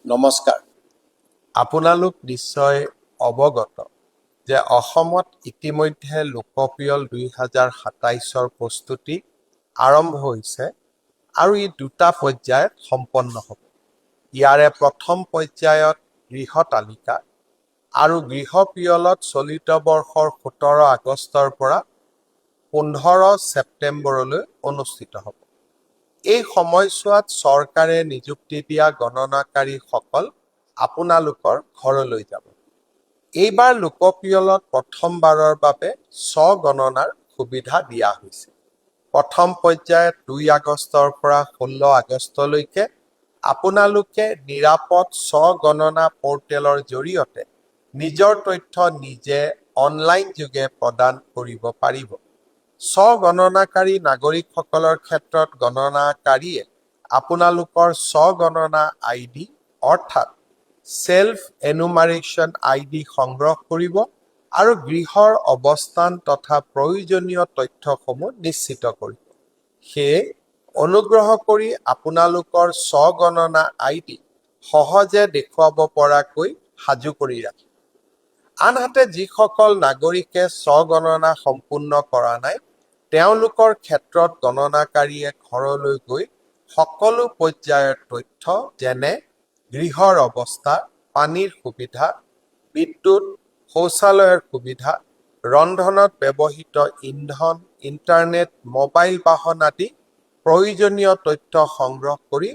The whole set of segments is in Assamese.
নমস্কাৰ। আপোনালোক নিশ্চয় অৱগত যে অসমত ইতিমধ্যে লোকপিয়ল 2027ৰ প্ৰস্তুতি আৰম্ভ হৈছে আৰু ই দুটা পৰ্যায়ত সম্পন্ন হ'ব। ইয়াৰে প্ৰথম পৰ্যায়ত গৃহ তালিকা আৰু গৃহ পিয়লত চলিত বৰ্ষৰ 17 আগষ্টৰ পৰা 15 ছেপ্টেম্বৰলৈ অনুষ্ঠিত হ'ব। এই সময়ছোৱাত চৰকাৰে নিযুক্তি দিয়া গণনাকাৰীসকল আপোনালোকৰ ঘৰলৈ যাব। এইবাৰ লোকপিয়লত প্ৰথমবাৰৰ বাবে স্ব-গণনাৰ সুবিধা দিয়া হৈছে। প্ৰথম পৰ্যায়ত 2 আগষ্টৰ পৰা 16 আগষ্টলৈকে আপোনালোকে নিৰাপদ স্ব-গণনা পৰ্টেলৰ জৰিয়তে নিজৰ তথ্য নিজে অনলাইন যোগে প্ৰদান কৰিব পাৰিব। স্ব-গণনাকাৰী নাগৰিকসকলৰ ক্ষেত্ৰত গণনাকাৰীয়ে আপোনালোকৰ স্ব-গণনা আইডি অৰ্থাৎ ছেল্ফ এনুমাৰেশ্যন আইডি সংগ্ৰহ কৰিব আৰু গৃহৰ অৱস্থান তথা প্ৰয়োজনীয় তথ্যসমূহ নিশ্চিত কৰিব। সেয়ে অনুগ্ৰহ কৰি আপোনালোকৰ স্ব-গণনা আইডি সহজে দেখুৱাব পৰাকৈ সাজু কৰি ৰাখিব। আনহাতে যিসকল নাগৰিকে স্ব-গণনা সম্পূৰ্ণ কৰা নাই, তেওঁলোকৰ ক্ষেত্ৰত গণনাকাৰীয়ে ঘৰলৈ গৈ সকলো পৰ্যায়ৰ তথ্য যেনে গৃহৰ অৱস্থা, পানীৰ সুবিধা, বিদ্যুৎ, শৌচালয়ৰ সুবিধা, ৰন্ধনত ব্যৱহৃত ইন্ধন, ইণ্টাৰনেট, মোবাইল বাহন আদি প্ৰয়োজনীয় তথ্য সংগ্ৰহ কৰি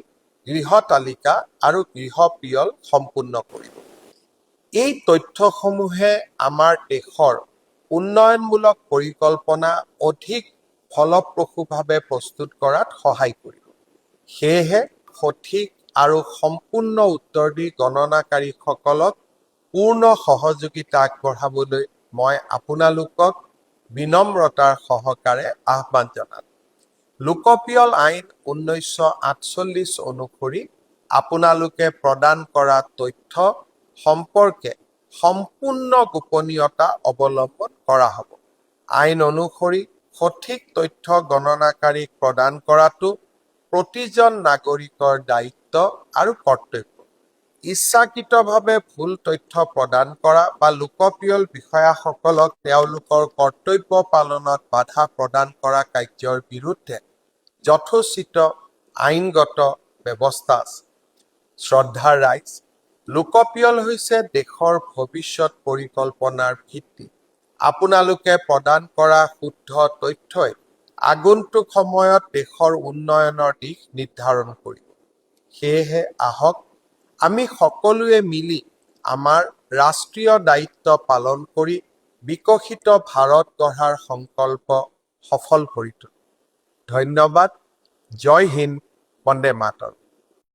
গৃহ তালিকা আৰু গৃহ পিয়ল সম্পূৰ্ণ কৰিব। এই তথ্যসমূহে আমাৰ দেশৰ উন্নয়নমূলক পৰিকল্পনা অধিক ফলপ্ৰসূভাৱে প্ৰস্তুত কৰাত সহায় কৰিব। সেয়েহে সঠিক আৰু সম্পূৰ্ণ উত্তৰ দি গণনাকাৰীসকলক পূৰ্ণ সহযোগিতা আগবঢ়াবলৈ মই আপোনালোকক বিনম্ৰতাৰ সহকাৰে আহ্বান জনালোঁ। লোকপিয়ল আইন 1948 অনুসৰি আপোনালোকে প্ৰদান কৰা তথ্য সম্পৰ্কে সম্পূৰ্ণ গোপনীয়তা অৱলম্বন কৰা হ'ব। আইন অনুসৰি সঠিক তথ্য গণনাকাৰীক প্ৰদান কৰাটো প্ৰতিজন নাগৰিকৰ দায়িত্ব আৰু কৰ্তব্য। ইচ্ছাকৃতভাৱে ভুল তথ্য প্ৰদান কৰা বা লোকপিয়ল বিষয়াসকলক তেওঁলোকৰ কৰ্তব্য পালনত বাধা প্ৰদান কৰা কাৰ্যৰ বিৰুদ্ধে যথোচিত আইনগত ব্যৱস্থা আছে। শ্ৰদ্ধাৰ ৰাইজ, লোকপিয়ল হৈছে দেশৰ ভৱিষ্যত পৰিকল্পনাৰ ভিত্তি। আপোনালোকে প্ৰদান কৰা শুদ্ধ তথ্যই আগন্তুক সময়ত দেশৰ উন্নয়নৰ দিশ নিৰ্ধাৰণ কৰিব। সেয়েহে আহক আমি সকলোৱে মিলি আমাৰ ৰাষ্ট্ৰীয় দায়িত্ব পালন কৰি বিকশিত ভাৰত গঢ়াৰ সংকল্প সফল কৰি তোলো। ধন্যবাদ। জয় হিন্দ, বন্দে মাতৰম।